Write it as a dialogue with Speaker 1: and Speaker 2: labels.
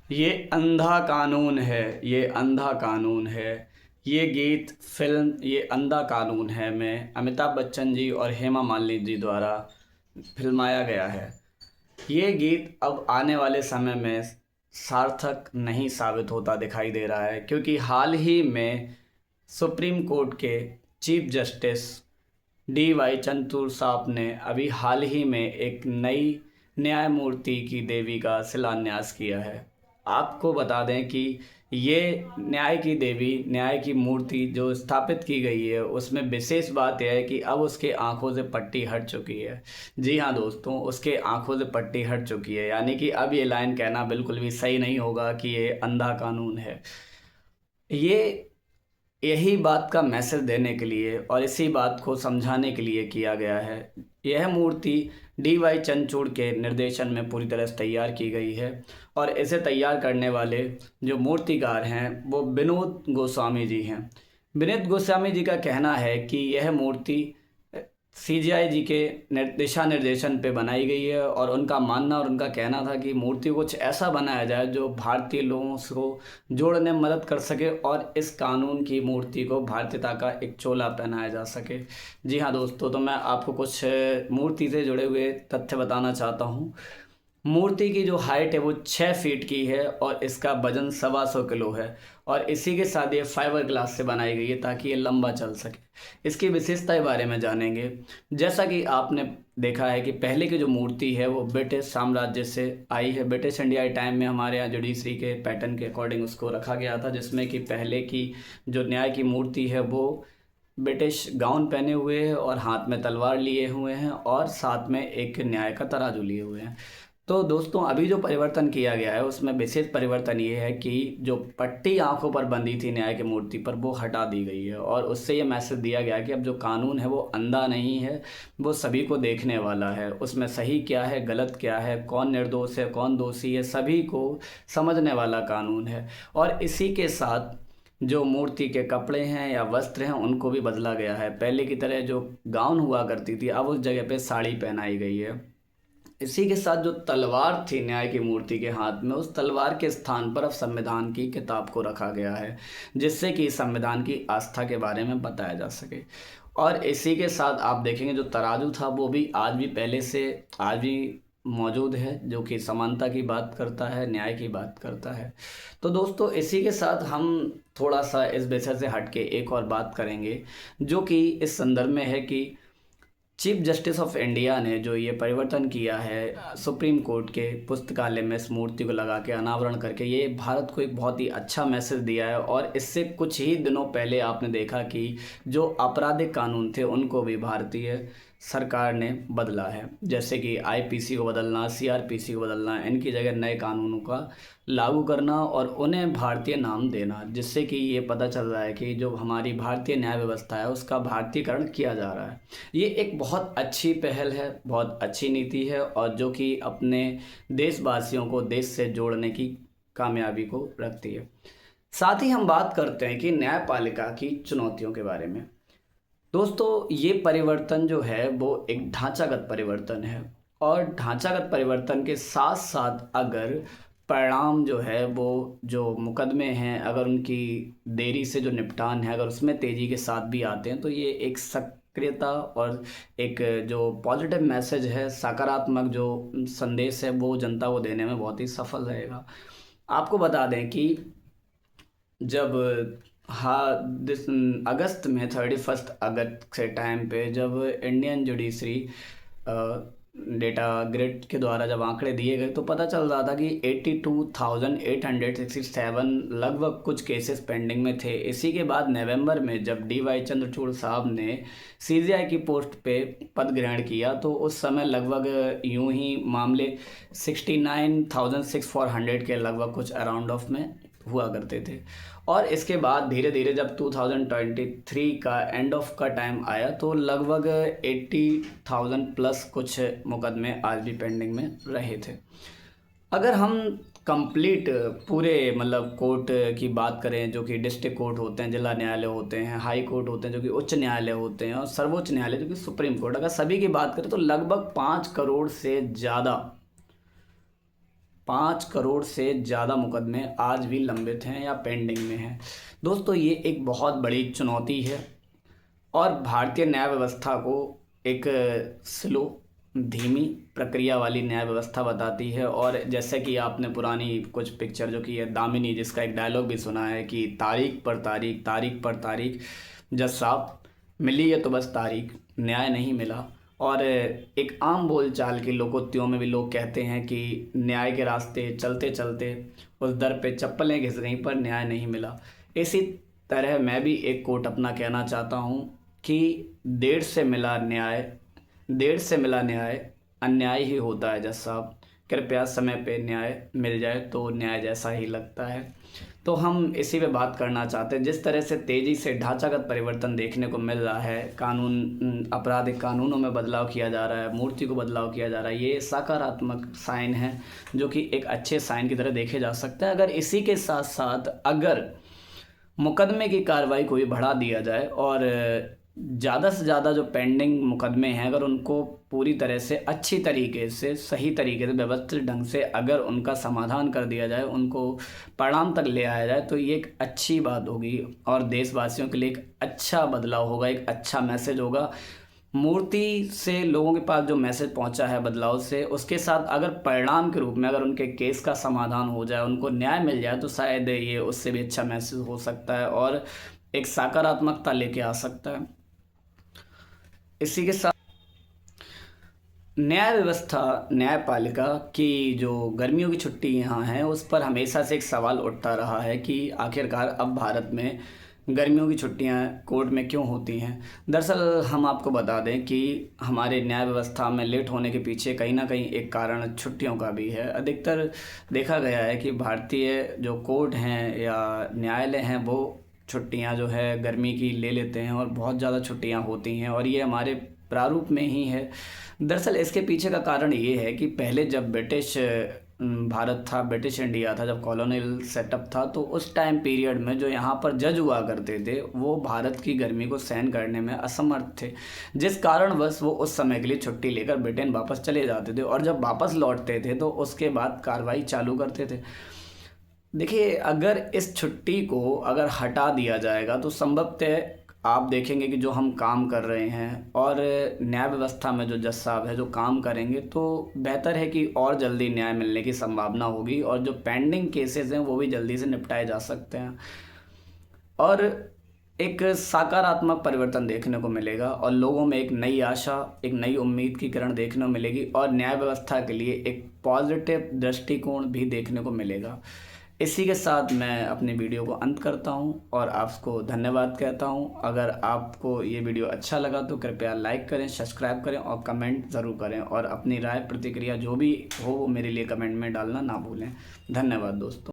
Speaker 1: ये अंधा कानून है, ये अंधा कानून है। ये गीत फ़िल्म ये अंधा कानून है में अमिताभ बच्चन जी और हेमा मालिनी जी द्वारा फ़िल्माया गया है। ये गीत अब आने वाले समय में सार्थक नहीं साबित होता दिखाई दे रहा है, क्योंकि हाल ही में सुप्रीम कोर्ट के चीफ जस्टिस DY चंद्रचूड़ साहब ने अभी हाल ही में एक नई न्यायमूर्ति की देवी का शिलान्यास किया है। आपको बता दें कि ये न्याय की देवी, न्याय की मूर्ति जो स्थापित की गई है, उसमें विशेष बात यह है कि अब उसके आँखों से पट्टी हट चुकी है। जी हाँ दोस्तों, उसके आँखों से पट्टी हट चुकी है, यानी कि अब ये लाइन कहना बिल्कुल भी सही नहीं होगा कि ये अंधा कानून है। ये यही बात का मैसेज देने के लिए और इसी बात को समझाने के लिए किया गया है। यह मूर्ति DY चंद्रचूड़ के निर्देशन में पूरी तरह से तैयार की गई है और इसे तैयार करने वाले जो मूर्तिकार हैं वो विनोद गोस्वामी जी हैं। विनोद गोस्वामी जी का कहना है कि यह मूर्ति CGI जी के दिशा निर्देशन पे बनाई गई है और उनका मानना और उनका कहना था कि मूर्ति को कुछ ऐसा बनाया जाए जो भारतीय लोगों को जोड़ने में मदद कर सके और इस कानून की मूर्ति को भारतीयता का एक चोला पहनाया जा सके। जी हाँ दोस्तों, तो मैं आपको कुछ मूर्ति से जुड़े हुए तथ्य बताना चाहता हूँ। मूर्ति की जो हाइट है वो 6 फीट की है और इसका वजन 125 किलो है और इसी के साथ ये फाइबर ग्लास से बनाई गई है ताकि ये लंबा चल सके। इसकी विशेषता के बारे में जानेंगे। जैसा कि आपने देखा है कि पहले की जो मूर्ति है वो ब्रिटिश साम्राज्य से आई है। ब्रिटिश इंडिया के टाइम में हमारे यहाँ जुडिशरी के पैटर्न के अकॉर्डिंग उसको रखा गया था, जिसमें कि पहले की जो न्याय की मूर्ति है वो ब्रिटिश गाउन पहने हुए है और हाथ में तलवार लिए हुए हैं और साथ में एक न्याय का तराजू लिए हुए हैं। तो दोस्तों, अभी जो परिवर्तन किया गया है उसमें विशेष परिवर्तन ये है कि जो पट्टी आंखों पर बंधी थी न्याय की मूर्ति पर वो हटा दी गई है और उससे ये मैसेज दिया गया है कि अब जो कानून है वो अंधा नहीं है, वो सभी को देखने वाला है। उसमें सही क्या है, गलत क्या है, कौन निर्दोष है, कौन दोषी है, सभी को समझने वाला कानून है। और इसी के साथ जो मूर्ति के कपड़े हैं या वस्त्र हैं उनको भी बदला गया है। पहले की तरह जो गाउन हुआ करती थी अब उस जगह पे साड़ी पहनाई गई है। इसी के साथ जो तलवार थी न्याय की मूर्ति के हाथ में, उस तलवार के स्थान पर अब संविधान की किताब को रखा गया है, जिससे कि संविधान की आस्था के बारे में बताया जा सके। और इसी के साथ आप देखेंगे जो तराजू था वो भी आज भी पहले से आज भी मौजूद है, जो कि समानता की बात करता है, न्याय की बात करता है। तो दोस्तों, इसी के साथ हम थोड़ा सा इस विषय से हट के एक और बात करेंगे, जो कि इस संदर्भ में है कि चीफ जस्टिस ऑफ इंडिया ने जो ये परिवर्तन किया है सुप्रीम कोर्ट के पुस्तकालय में इस मूर्ति को लगा के अनावरण करके, ये भारत को एक बहुत ही अच्छा मैसेज दिया है। और इससे कुछ ही दिनों पहले आपने देखा कि जो आपराधिक कानून थे उनको भी भारतीय सरकार ने बदला है, जैसे कि IPC को बदलना, CRPC को बदलना, इनकी जगह नए कानूनों का लागू करना और उन्हें भारतीय नाम देना, जिससे कि ये पता चल रहा है कि जो हमारी भारतीय न्याय व्यवस्था है उसका भारतीयकरण किया जा रहा है। ये एक बहुत अच्छी पहल है, बहुत अच्छी नीति है और जो कि अपने देशवासियों को देश से जोड़ने की कामयाबी को रखती है। साथ ही हम बात करते हैं कि न्यायपालिका की चुनौतियों के बारे में। दोस्तों, ये परिवर्तन जो है वो एक ढांचागत परिवर्तन है और ढांचागत परिवर्तन के साथ साथ अगर परिणाम जो है वो जो मुकदमे हैं अगर उनकी देरी से जो निपटान है अगर उसमें तेज़ी के साथ भी आते हैं तो ये एक सक्रियता और एक जो पॉजिटिव मैसेज है, सकारात्मक जो संदेश है वो जनता को देने में बहुत ही सफल रहेगा। आपको बता दें कि जब हाँ दिस अगस्त में 31 अगस्त के टाइम पे जब इंडियन जुडिशरी डेटा ग्रिड के द्वारा जब आंकड़े दिए गए तो पता चल रहा था कि 82,867 लगभग कुछ केसेस पेंडिंग में थे। इसी के बाद नवंबर में जब DY चंद्रचूड़ साहब ने CGI की पोस्ट पे पद ग्रहण किया तो उस समय लगभग यूं ही मामले 69,400 के लगभग कुछ अराउंड ऑफ में हुआ करते थे। और इसके बाद धीरे धीरे जब 2023 का एंड ऑफ का टाइम आया तो लगभग 80,000 प्लस कुछ मुकदमे आज भी पेंडिंग में रहे थे। अगर हम कंप्लीट पूरे मतलब कोर्ट की बात करें, जो कि डिस्ट्रिक्ट कोर्ट होते हैं, जिला न्यायालय होते हैं, हाई कोर्ट होते हैं जो कि उच्च न्यायालय होते हैं और सर्वोच्च न्यायालय जो कि सुप्रीम कोर्ट, अगर सभी की बात करें तो लगभग 5 करोड़ से ज़्यादा 5 करोड़ से ज़्यादा मुकदमे आज भी लंबित हैं या पेंडिंग में हैं। दोस्तों, ये एक बहुत बड़ी चुनौती है और भारतीय न्याय व्यवस्था को एक स्लो, धीमी प्रक्रिया वाली न्याय व्यवस्था बताती है। और जैसे कि आपने पुरानी कुछ पिक्चर जो कि है दामिनी, जिसका एक डायलॉग भी सुना है कि तारीख पर तारीख, तारीख पर तारीख, जज साहब मिली है तो बस तारीख, न्याय नहीं मिला। और एक आम बोलचाल की लोकोक्तियों में भी लोग कहते हैं कि न्याय के रास्ते चलते चलते उस दर पे चप्पलें घिस गईं पर न्याय नहीं मिला। इसी तरह मैं भी एक कोट अपना कहना चाहता हूँ कि देर से मिला न्याय अन्याय ही होता है जज साहब। कृपया समय पे न्याय मिल जाए तो न्याय जैसा ही लगता है। तो हम इसी पे बात करना चाहते हैं। जिस तरह से तेज़ी से ढांचागत परिवर्तन देखने को मिल रहा है, आपराधिक कानूनों में बदलाव किया जा रहा है, मूर्ति को बदलाव किया जा रहा है, ये सकारात्मक साइन है जो कि एक अच्छे साइन की तरह देखे जा सकता है। अगर इसी के साथ साथ अगर मुकदमे की कार्रवाई को भी बढ़ा दिया जाए और ज़्यादा से ज़्यादा जो पेंडिंग मुकदमे हैं अगर उनको पूरी तरह से अच्छी तरीके से, सही तरीके से, व्यवस्थित ढंग से अगर उनका समाधान कर दिया जाए, उनको परिणाम तक ले आया जाए, तो ये एक अच्छी बात होगी और देशवासियों के लिए एक अच्छा बदलाव होगा, एक अच्छा मैसेज होगा। मूर्ति से लोगों के पास जो मैसेज पहुंचा है बदलाव से, उसके साथ अगर परिणाम के रूप में अगर उनके केस का समाधान हो जाए, उनको न्याय मिल जाए, तो शायद ये उससे भी अच्छा मैसेज हो सकता है और एक सकारात्मकता लेके आ सकता है। इसी के साथ न्याय व्यवस्था, न्यायपालिका की जो गर्मियों की छुट्टी यहाँ है, उस पर हमेशा से एक सवाल उठता रहा है कि आखिरकार अब भारत में गर्मियों की छुट्टियाँ कोर्ट में क्यों होती हैं। दरअसल हम आपको बता दें कि हमारे न्याय व्यवस्था में लेट होने के पीछे कहीं ना कहीं एक कारण छुट्टियों का भी है। अधिकतर देखा गया है कि भारतीय जो कोर्ट हैं या न्यायालय हैं, वो छुट्टियां जो है गर्मी की ले लेते हैं और बहुत ज़्यादा छुट्टियां होती हैं और ये हमारे प्रारूप में ही है। दरअसल इसके पीछे का कारण ये है कि पहले जब ब्रिटिश भारत था, ब्रिटिश इंडिया था, जब कॉलोनियल सेटअप था, तो उस टाइम पीरियड में जो यहाँ पर जज हुआ करते थे वो भारत की गर्मी को सहन करने में असमर्थ थे, जिस कारणवश वो उस समय के लिए छुट्टी लेकर ब्रिटेन वापस चले जाते थे और जब वापस लौटते थे तो उसके बाद कार्रवाई चालू करते थे। देखिए, अगर इस छुट्टी को अगर हटा दिया जाएगा तो संभवतः आप देखेंगे कि जो हम काम कर रहे हैं और न्याय व्यवस्था में जो जज साहब है जो काम करेंगे, तो बेहतर है कि और जल्दी न्याय मिलने की संभावना होगी और जो पेंडिंग केसेस हैं वो भी जल्दी से निपटाए जा सकते हैं और एक सकारात्मक परिवर्तन देखने को मिलेगा और लोगों में एक नई आशा, एक नई उम्मीद की किरण देखने को मिलेगी और न्याय व्यवस्था के लिए एक पॉजिटिव दृष्टिकोण भी देखने को मिलेगा। इसी के साथ मैं अपनी वीडियो को अंत करता हूं और आपको धन्यवाद कहता हूं। अगर आपको ये वीडियो अच्छा लगा तो कृपया लाइक करें, सब्सक्राइब करें और कमेंट ज़रूर करें और अपनी राय प्रतिक्रिया जो भी हो वो मेरे लिए कमेंट में डालना ना भूलें। धन्यवाद दोस्तों।